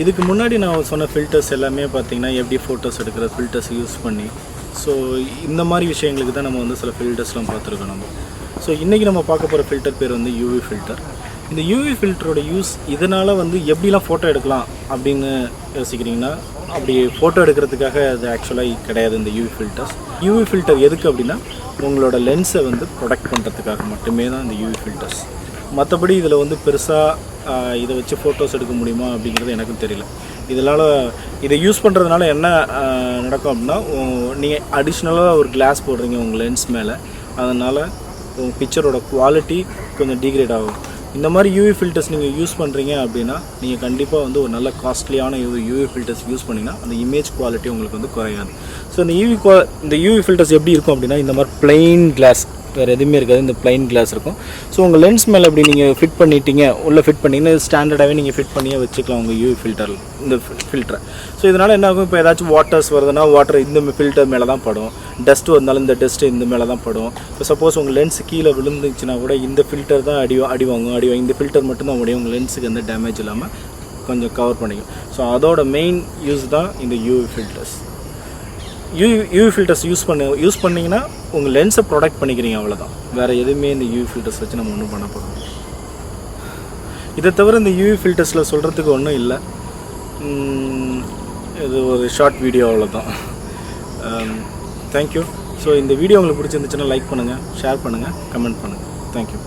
இதுக்கு முன்னாடி நான் சொன்ன ஃபில்டர்ஸ் எல்லாமே பார்த்திங்கன்னா எப்படி ஃபோட்டோஸ் எடுக்கிற ஃபில்டர்ஸ் யூஸ் பண்ணி ஸோ இந்த மாதிரி விஷயங்களுக்கு தான் நம்ம வந்து சில ஃபில்டர்ஸ்லாம் பார்த்துருக்கோம் நம்ம. ஸோ இன்றைக்கி நம்ம பார்க்க போகிற ஃபில்டர் பேர் வந்து யூவி ஃபில்டர். இந்த யூவி ஃபில்டரோட யூஸ் இதனால் வந்து எப்படிலாம் ஃபோட்டோ எடுக்கலாம் அப்படின்னு யோசிக்கிறீங்கன்னா, அப்படி ஃபோட்டோ எடுக்கிறதுக்காக அது ஆக்சுவலாக கிடையாது. இந்த யூவி ஃபில்டர்ஸ், யூவி ஃபில்டர் எதுக்கு அப்படின்னா உங்களோட லென்ஸை வந்து ப்ரொடெக்ட் பண்ணுறதுக்காக மட்டுமே தான் இந்த யூவி ஃபில்டர்ஸ். மற்றபடி இதில் வந்து பெருசாக இதை வச்சு ஃபோட்டோஸ் எடுக்க முடியுமா அப்படிங்கிறது எனக்கும் தெரியல. இதனால் இதை யூஸ் பண்ணுறதுனால என்ன நடக்கும் அப்படின்னா, நீங்கள் அடிஷ்னலாக ஒரு கிளாஸ் போடுறீங்க உங்கள் லென்ஸ் மேலே, அதனால் உங்கள் பிக்சரோட குவாலிட்டி கொஞ்சம் டிகிரேட் ஆகும். இந்த மாதிரி யூவி ஃபில்டர்ஸ் நீங்கள் யூஸ் பண்ணுறீங்க அப்படின்னா நீங்கள் கண்டிப்பாக வந்து ஒரு நல்ல காஸ்ட்லியான யூவி ஃபில்டர்ஸ் யூஸ் பண்ணிங்கன்னா அந்த இமேஜ் குவாலிட்டி உங்களுக்கு வந்து குறையாது. ஸோ இந்த யூவி ஃபில்டர்ஸ் எப்படி இருக்கும் அப்படின்னா, இந்த மாதிரி பிளெயின் கிளாஸ், வேறு எதுவுமே இருக்காது, இந்த பிளைன் கிளாஸ் இருக்கும். ஸோ உங்கள் லென்ஸ் மேலே அப்படி நீங்கள் ஃபிட் பண்ணிட்டீங்க, உள்ளே ஃபிட் பண்ணிங்கன்னா ஸ்டாண்டர்டாகவே நீங்கள் ஃபிட் பண்ணியே வச்சுக்கலாம் உங்கள் யூவி ஃபில்டர், இந்த ஃபில்டரை. ஸோ இதனால் என்ன ஆகும், இப்போ ஏதாச்சும் வாட்டர்ஸ் வருதுன்னா வாட்டர் இந்த ஃபில்டர் மேலே தான் படும், டஸ்ட்டு வந்தாலும் இந்த டஸ்ட்டு இந்த மேலே தான் படும். இப்போ சப்போஸ் உங்கள் லென்ஸ் கீழே விழுந்துச்சுன்னா கூட இந்த ஃபில்டர் தான் அடி வாங்கும். இந்த ஃபில்டர் மட்டும்தான் முடியும் உங்கள் லென்ஸுக்கு எந்த டேமேஜ் இல்லாமல் கொஞ்சம் கவர் பண்ணிக்கும். ஸோ அதோட மெயின் யூஸ் தான் இந்த UV filters. UV filters use பண்ணிங்கன்னா உங்கள் லென்ஸை ப்ரொடெக்ட் பண்ணிக்கிறீங்க, அவ்வளோதான். வேறு எதுவுமே இந்த யூவி ஃபில்டர்ஸ் வச்சு நம்ம ஒன்றும் பண்ண போகிறோம். இதை தவிர இந்த யூவி ஃபில்டர்ஸில் சொல்கிறதுக்கு ஒன்றும் இல்லை. இது ஒரு ஷார்ட் வீடியோ, அவ்வளோதான். தேங்க்யூ. ஸோ இந்த வீடியோ உங்களுக்கு பிடிச்சிருந்துச்சுன்னா லைக் பண்ணுங்கள், ஷேர் பண்ணுங்கள், கமெண்ட் பண்ணுங்கள். தேங்க்யூ.